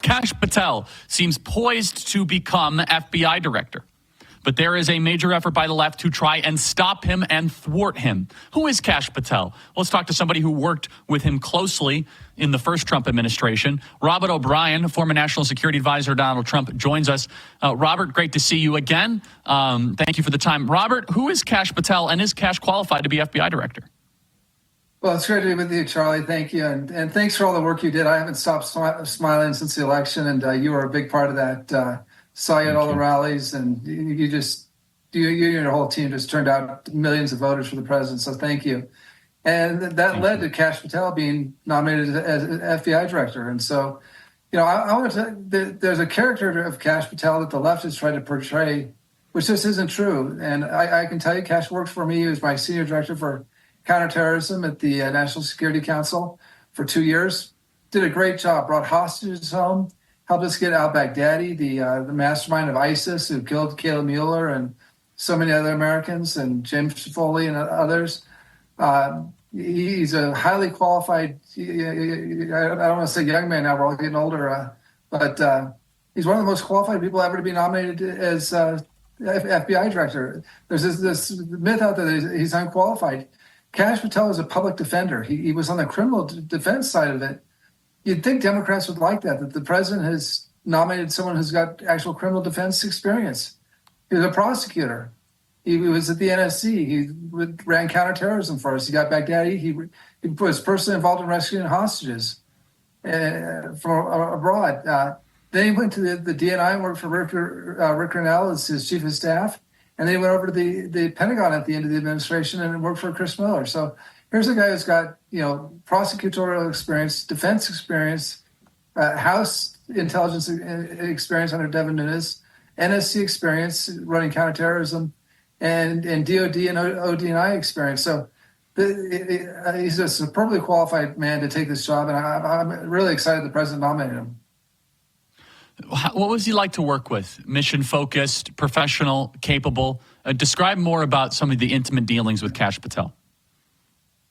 Kash Patel seems poised to become FBI director. But there is a major effort by the left to try and stop him and thwart him. Who is Kash Patel? Let's talk to somebody who worked with him closely in the first Trump administration. Robert O'Brien, former National Security Advisor Donald Trump, joins us. Robert, great to see you again. Thank you for the time. Robert, who is Kash Patel, and is Kash qualified to be FBI director? Well, it's great to be with you, Charlie. Thank you. And thanks for all the work you did. I haven't stopped smiling since the election, and you were a big part of that. Saw you at all the rallies, and you and your whole team just turned out millions of voters for the president. So thank you. And that led to Kash Patel being nominated as FBI director. And so, I want to. There's a character of Kash Patel that the left has tried to portray, which just isn't true. And I can tell you, Kash worked for me. He was my senior director for counterterrorism at the National Security Council for 2 years. Did a great job. Brought hostages home. Helped us get al-Baghdadi, the mastermind of ISIS, who killed Kayla Mueller and so many other Americans, and James Foley and others. He's a highly qualified, I don't want to say young man now, we're all getting older, but he's one of the most qualified people ever to be nominated as FBI director. There's this myth out there that he's unqualified. Kash Patel is a public defender. He was on the criminal defense side of it. You'd think Democrats would like that the president has nominated someone who's got actual criminal defense experience. He was a prosecutor. He was at the NSC. He ran counterterrorism for us. He got Baghdadi. He was personally involved in rescuing hostages from abroad. Then he went to the DNI and worked for Rick Grenell as his chief of staff. And then he went over to the Pentagon at the end of the administration and worked for Chris Miller. So here's a guy who's got, prosecutorial experience, defense experience, House intelligence experience under Devin Nunes, NSC experience running counterterrorism, and DOD and ODNI experience. So he's a superbly qualified man to take this job, and I'm really excited the president nominated him. What was he like to work with? Mission-focused, professional, capable? Describe more about some of the intimate dealings with Kash Patel.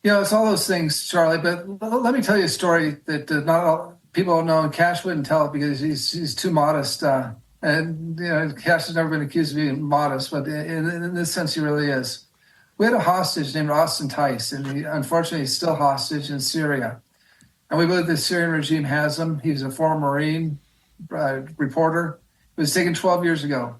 It's all those things, Charlie, but let me tell you a story that not all people don't know, and Kash wouldn't tell it because he's too modest. And Kash has never been accused of being modest, but in this sense, he really is. We had a hostage named Austin Tice, and unfortunately, he's still hostage in Syria. And we believe the Syrian regime has him. He was a former Marine reporter. It was taken 12 years ago.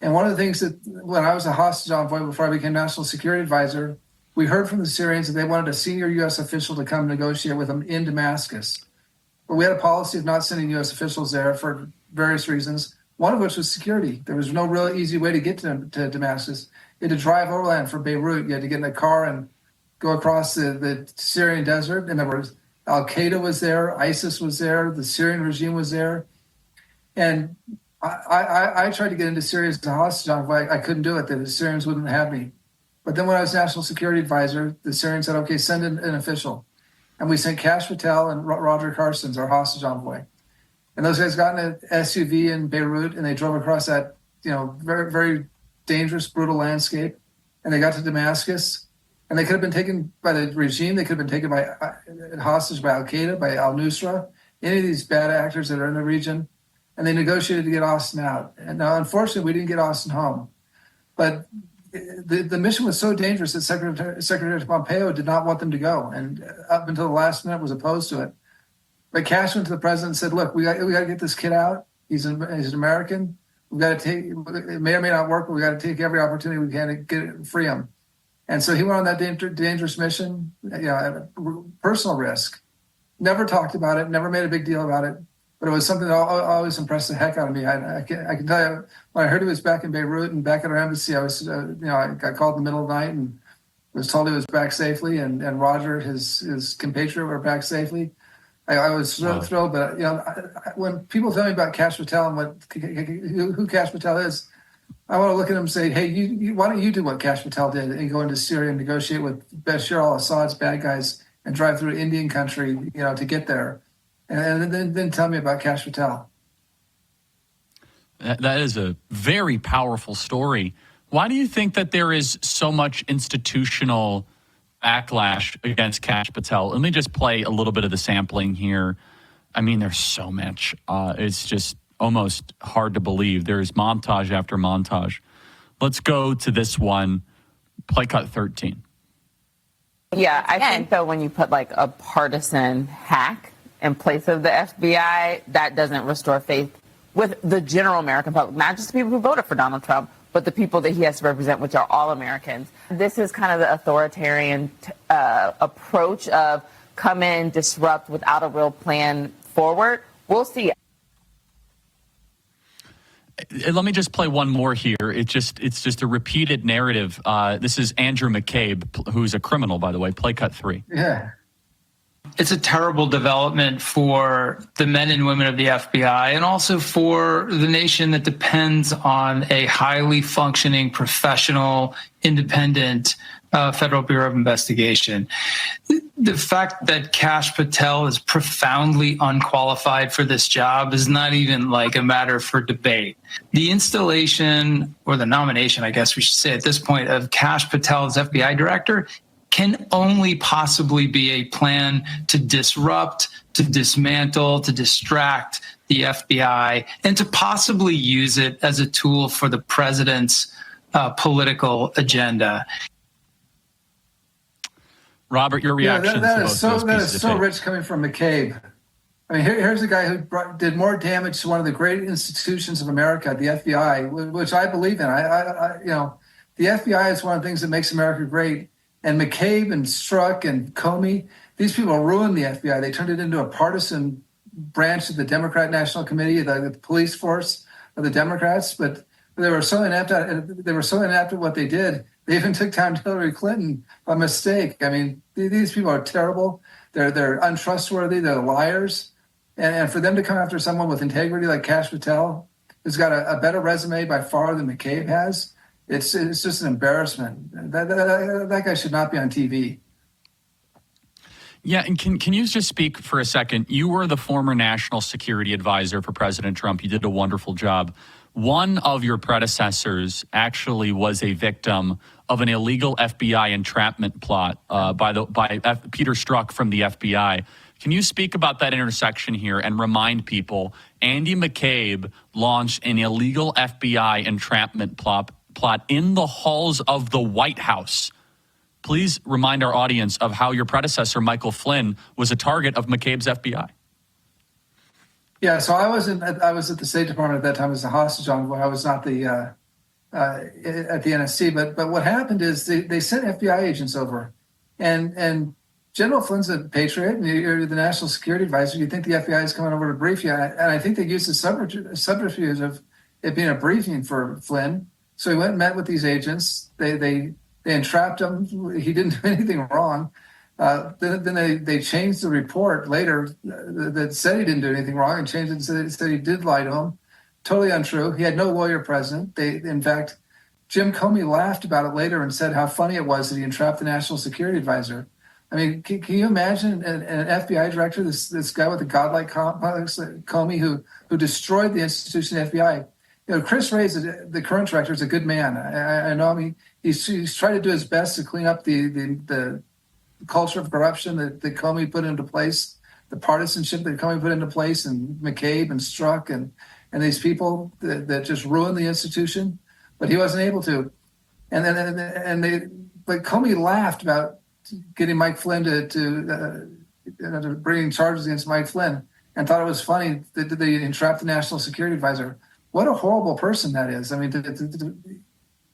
And one of the things that when I was a hostage envoy before I became National Security Advisor, we heard from the Syrians that they wanted a senior U.S. official to come negotiate with them in Damascus. But we had a policy of not sending U.S. officials there for various reasons, one of which was security. There was no real easy way to get to Damascus. You had to drive overland from Beirut. You had to get in a car and go across the Syrian desert. And there was Al-Qaeda was there, ISIS was there, the Syrian regime was there. And I tried to get into Syria as a hostage envoy. I couldn't do it. The Syrians wouldn't have me. But then when I was National Security Advisor, the Syrians said, okay, send in an official. And we sent Kash Patel and Roger Carson's our hostage envoy. And those guys got in an SUV in Beirut, and they drove across that, very, very dangerous, brutal landscape. And they got to Damascus. And they could have been taken by the regime. They could have been taken by hostage by Al-Qaeda, by al-Nusra, any of these bad actors that are in the region. And they negotiated to get Austin out. And now, unfortunately, we didn't get Austin home. But the mission was so dangerous that Secretary Pompeo did not want them to go, and up until the last minute was opposed to it. But Kash went to the president and said, "Look, we got to get this kid out. He's an American. We got to take. It may or may not work, but we got to take every opportunity we can to free him." And so he went on that dangerous mission, at personal risk. Never talked about it. Never made a big deal about it. But it was something that always impressed the heck out of me. I can tell you, when I heard he was back in Beirut and back at our embassy, I was, I got called in the middle of the night and was told he was back safely, and Roger, his compatriot, were back safely. I was so thrilled. But when people tell me about Kash Patel and who Kash Patel is, I want to look at him and say, hey, why don't you do what Kash Patel did and go into Syria and negotiate with Bashar al-Assad's bad guys and drive through Indian country, to get there. And then tell me about Kash Patel. That is a very powerful story. Why do you think that there is so much institutional backlash against Kash Patel? Let me just play a little bit of the sampling here. I mean, there's so much. It's just almost hard to believe. There's montage after montage. Let's go to this one, play cut 13. Yeah, I think though when you put like a partisan hack in place of the FBI, that doesn't restore faith with the general American public, not just the people who voted for Donald Trump, but the people that he has to represent, which are all Americans. This is kind of the authoritarian approach of come in, disrupt without a real plan forward. We'll see. Let me just play one more here. It's just a repeated narrative. This is Andrew McCabe, who's a criminal, by the way. Play cut 3. Yeah. It's a terrible development for the men and women of the FBI and also for the nation that depends on a highly functioning, professional, independent Federal Bureau of Investigation. The fact that Kash Patel is profoundly unqualified for this job is not even like a matter for debate. The installation, or the nomination, I guess we should say at this point, of Kash Patel as FBI director can only possibly be a plan to disrupt, to dismantle, to distract the FBI, and to possibly use it as a tool for the president's political agenda. Robert, your reaction? That is so rich coming from McCabe. I mean, here's a guy who did more damage to one of the great institutions of America, the FBI, which I believe in. The FBI is one of the things that makes America great. And McCabe and Strzok and Comey, these people ruined the FBI. They turned it into a partisan branch of the Democrat National Committee, the police force of the Democrats. But they were so inept at what they did. They even took down Hillary Clinton by mistake. I mean, these people are terrible. They're untrustworthy. They're liars. And for them to come after someone with integrity like Kash Patel, who's got a better resume by far than McCabe has, it's just an embarrassment. That guy should not be on TV. Yeah, and can you just speak for a second? You were the former national security advisor for President Trump. You did a wonderful job. One of your predecessors actually was a victim of an illegal FBI entrapment plot by Peter Strzok from the FBI. Can you speak about that intersection here and remind people Andy McCabe launched an illegal FBI entrapment plot in the halls of the White House? Please remind our audience of how your predecessor, Michael Flynn, was a target of McCabe's FBI. Yeah, so I was at the State Department at that time as a hostage envoy. I was not at the NSC, but what happened is they sent FBI agents over, and General Flynn's a patriot, and you're the national security advisor. You think the FBI is coming over to brief you, and I think they used the subterfuge of it being a briefing for Flynn. So he went and met with these agents. They entrapped him. He didn't do anything wrong. Then they changed the report later that said he didn't do anything wrong and changed it and said he did lie to him. Totally untrue. He had no lawyer present. In fact, Jim Comey laughed about it later and said how funny it was that he entrapped the national security advisor. I mean, can you imagine an FBI director, this guy with a godlike complex, Comey, who destroyed the institution of the FBI? You know, Chris Wray, the current director, is a good man. I know him. He's tried to do his best to clean up the culture of corruption that Comey put into place, the partisanship that Comey put into place, and McCabe and Strzok and these people that just ruined the institution. But he wasn't able to. But Comey laughed about getting Mike Flynn to bringing charges against Mike Flynn, and thought it was funny that they entrapped the national security advisor. What a horrible person that is. I mean,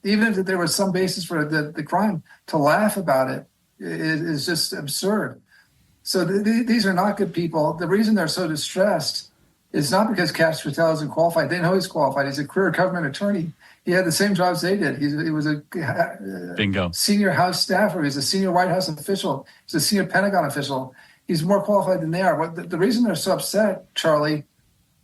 even if there was some basis for the crime, to laugh about it is just absurd. So these are not good people. The reason they're so distressed is not because Kash Patel isn't qualified. They know he's qualified. He's a career government attorney. He had the same jobs they did. He was a Bingo. Senior House staffer. He's a senior White House official. He's a senior Pentagon official. He's more qualified than they are. The reason they're so upset, Charlie,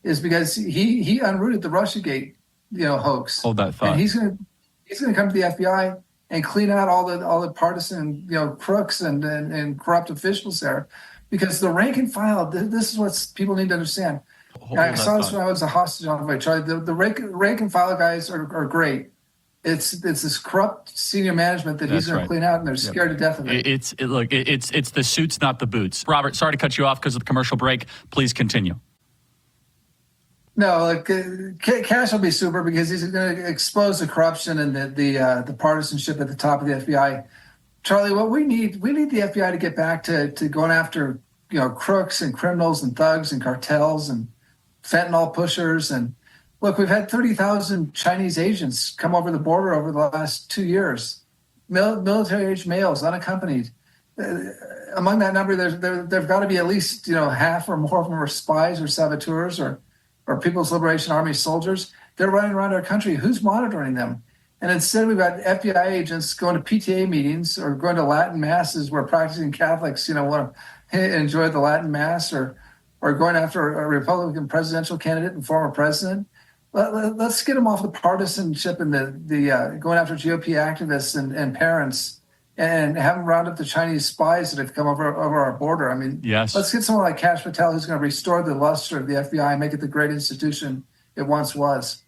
is because he unrooted the Russiagate, hoax. Hold that thought. And he's going to come to the FBI and clean out all the partisan, crooks and corrupt officials there, because the rank and file. This is what people need to understand. I saw this when I was a hostage envoy, Charlie. The rank and file guys are great. It's this corrupt senior management that he's going to clean out, and they're scared to death of it. It's the suits, not the boots. Robert, sorry to cut you off because of the commercial break. Please continue. No, like Kash will be super because he's going to expose the corruption and the partisanship at the top of the FBI. Charlie, what we need the FBI to get back to going after crooks and criminals and thugs and cartels and fentanyl pushers. And look, we've had 30,000 Chinese agents come over the border over the last 2 years, military-age males, unaccompanied. Among that number, there've got to be at least half or more of them are spies or saboteurs or People's Liberation Army soldiers. They're running around our country. Who's monitoring them? And instead, we've got FBI agents going to PTA meetings or going to Latin masses where practicing Catholics, want to enjoy the Latin mass, or going after a Republican presidential candidate and former president. Let's get them off the partisanship and the going after GOP activists and parents, and have them round up the Chinese spies that have come over our border. I mean, yes. Let's get someone like Kash Patel who's going to restore the luster of the FBI and make it the great institution it once was.